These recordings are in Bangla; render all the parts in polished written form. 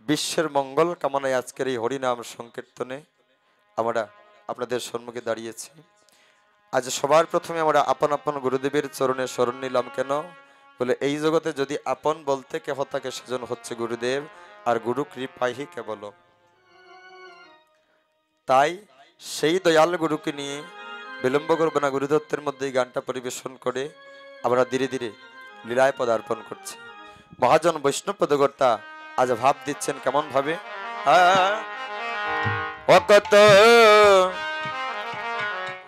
বিশ্বের মঙ্গল কামনায় আজকের এই হরিনাম সংকীর্তনে আমরা আপনাদের সম্মুখে দাঁড়িয়েছি। আজ সবার প্রথমে আমরা আপন আপন গুরুদেবের চরণে শরণ নিলাম। কেন বলে এই জগতে যদি আপন বলতে কেহ থাকে সেজন হচ্ছে গুরুদেব, আর গুরু কৃপাহি কেবল। তাই সেই দয়াল গুরুকে নিয়ে বিলম্ব করব না, গুরুদত্তের মধ্যে এই গানটা পরিবেশন করে আমরা ধীরে ধীরে লীলায় পদার্পণ করছি। মহাজন বৈষ্ণব পদকর্তা আজ ভাব দিচ্ছেন কেমন ভাবে। অকত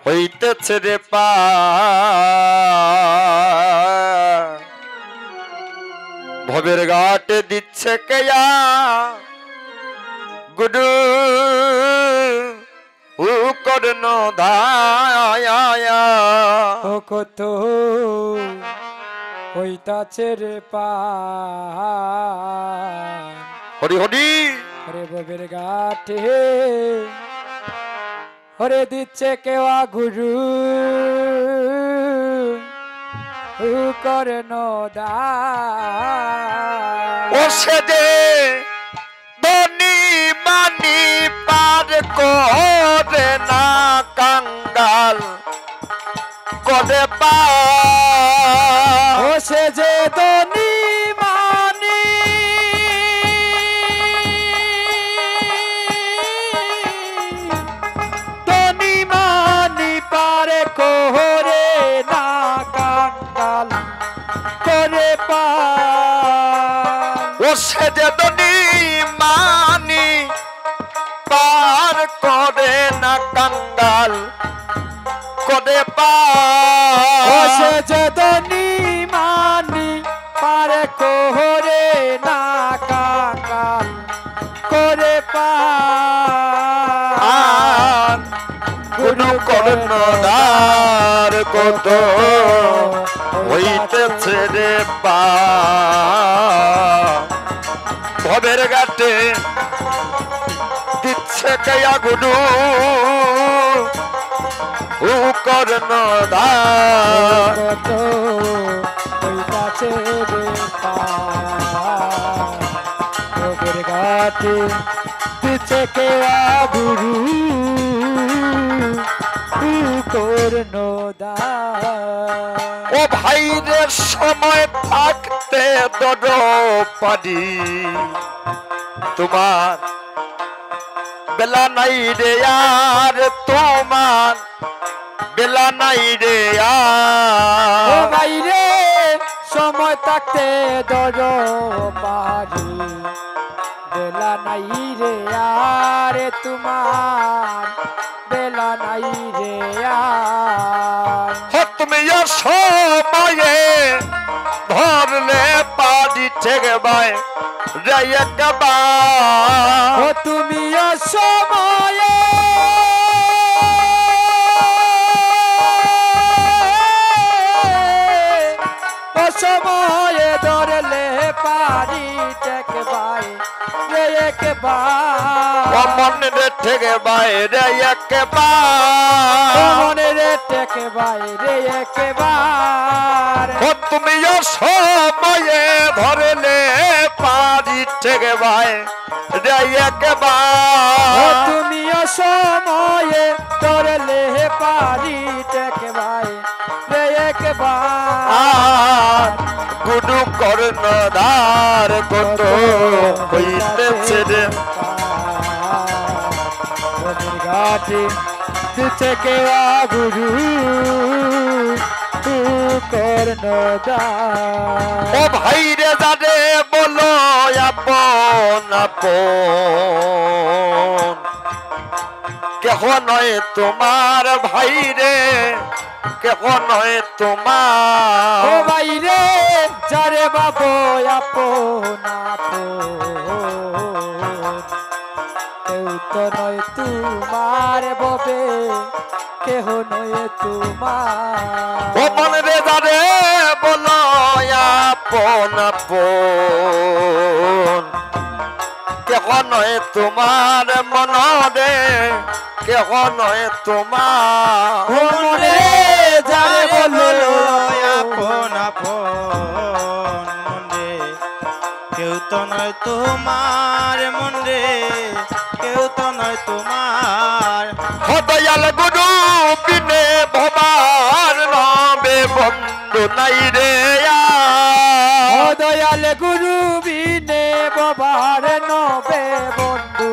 হইতেছে রে পা ভবের ঘাটে দিচ্ছে কেয়া গুরু ও করন ধায়া কত হইতাছে রে পা হরি হরি হরে ববের ঘাটে হরে দিচ্ছে কেওয়া গুরু করে নদা ও সে দে ধনী মানি পার করে না কাঙ্গাল করে পা ও সে যে ধনী মানি ধনী মানি পারে কোহরে না কাঙ্গাল করে পা ও সে যে ধনী মানি পার করে না কাঙ্গাল করে পা ও সে যে ধনী মানি পারে কোহরে না কাঙ্গাল করে পা গুরু কর্ণধার কত হইতেছে রে পা ভবের ঘাটে দিচ্ছে কেয়া গুরু ও কর্ণধার কত হইতাছে রে পা ভবের ঘাটে দিচ্ছে কেয়া গুরু করনদা ও ভাইরের সময় থাকতে দর পারি তোমার বেলা নাই রে আর তোমার বেলা নাই রে ও আর বাইরে সময় থাকতে দর পারি বেলা নাই রে আরে তোমার বেলা নাই রে আর তুমি সময়ে ধরলে পারি ঠেকে ভাই রে একবার ও তুমি সময়ে ও সময়ে ধরলে পারি টেকে ভাই রে একবার মনে রে ঠেকে ভাই রে একবার মনে রে টেকে ভাই রে একবার ও তুমি সময়ে ধরলে পারি ঠেকে ভাই রে ও একবার তুমি সময়ে ধরলে পারি টেকে ভাই রে একবার গুরু কর্ণধার কত হইতেছে রে ঘাটে দিচ্ছে কেয়া গুরু কর্ণদা ও ভাই রে জানে বলো আপন আপন কেহ নয় তোমার ভাই রে কেহ নয় ও তোমার বাইরে যারে বাবু আপন কেউ তো নয় তোমার ববে কেহ নয় তোমার ও মন রে জানে বলো আপন আপন কেহ নয় তোমার মন রে কেহ নয় তোমার ও মনে যারে বলো আপন আপন মনে কেউ তো নয় তোমার মন রে কেউ তো নয় তোমার দয়াল গুরু বিনে ভবার নামে বন্ধু নাই রে ও দয়াল গুরু বিনে বাবার নবে বন্ধু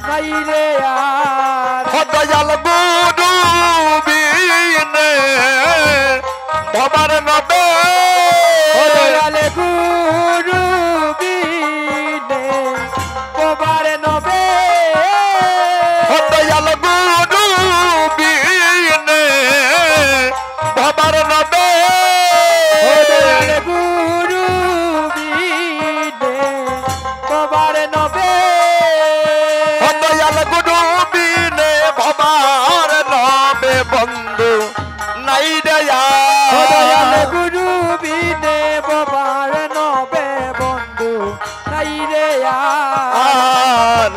নাই রে আর দয়াল গুরু বিনে ভবার নামে ও দয়াল গুরু বিনে বাবার নবে দয়াল গুরু বিনে ভবার নামে ও দয়াল গুরু বিনে বাবার নবে দয়াল গুরু বিনে ভবার নামে বন্ধু নাই রে ও দয়াল গুরু বিনে বাবার নবে বন্ধু নাই রে আর আর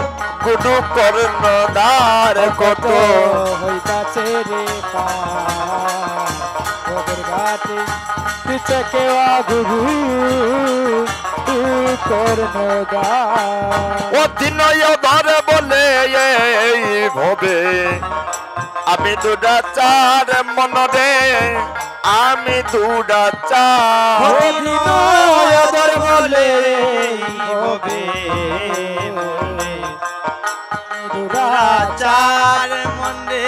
গুরু কর্ণদার কত হইতাছে রে পার ঘাটে পিছে কেওয়া গুরু কর্ণদার অধিনয় ধরে বলে এই ভবে আমি দুরাচার মনরে আমি দুরাচার অভিনয়দর বলে হবে দুরাচার দুরাচার মন রে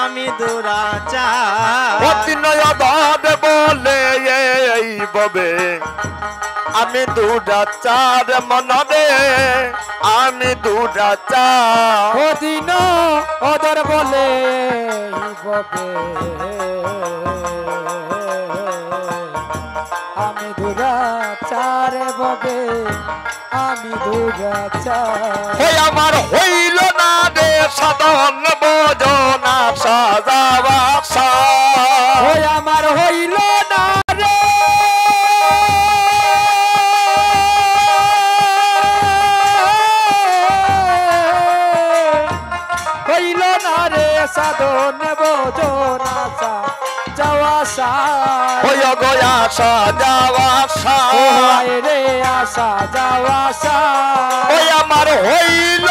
আমি দুরাচার অধিনয় ধরে বলে এই ভবে আমি দুরাচার মনরে আমি দুরাচার অদিন অদর বলে ববে আমি দুরাচার ববে আমি দুরাচার ওই আমার হইল না রে সাধন বোঝনা সাজাবা ওই আমার হইল না রে হইল না রে সাধন বোঝনা যাওয়া সার ওই গয়া সাজাবা ওহায় রে আশা যাওয়া সার ওই আমার হইল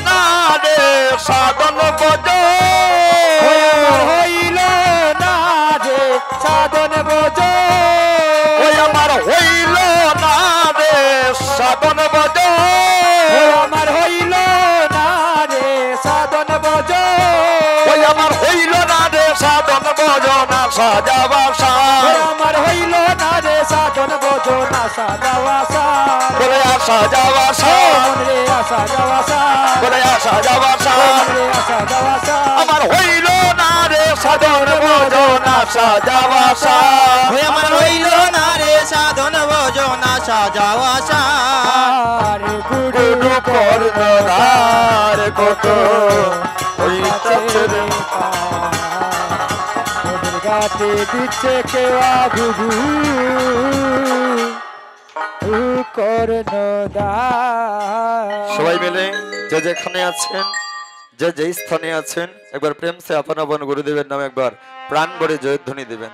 না রে সাধন বোঝ ওই আমার হইল না রে সাধন বোঝ ওই আমার হইল না রে সাধন বোঝ ওই আমার হইল না রে সাধন বোঝ ওই আমার হইল না রে সাধন বোঝনা সাজাবা ওই আমার হইল না রে সাধন বোঝ না সাজাওয়া সার বলে আসা যাওয়া মন রে আশা যাওয়া সার বলে আসা যাওয়া মন রে আশা যাওয়া সার আমার হইল না রে সাধন বোঝনা সাজাবা ওই আমার হইল না রে সাধন ভোজনা সাজাওয়া সার গুরু গুরু কর্ণধার কত হইতাছে রে গাতে দিচ্ছে কেওয়া গুরু কর্ণদার সবাই মিলে যে যেখানে আছেন যে যে স্থানে আছেন একবার প্রেম সে আপন আপন গুরুদেবের নামে একবার প্রাণ ভরে জয়ধ্বনি দেবেন।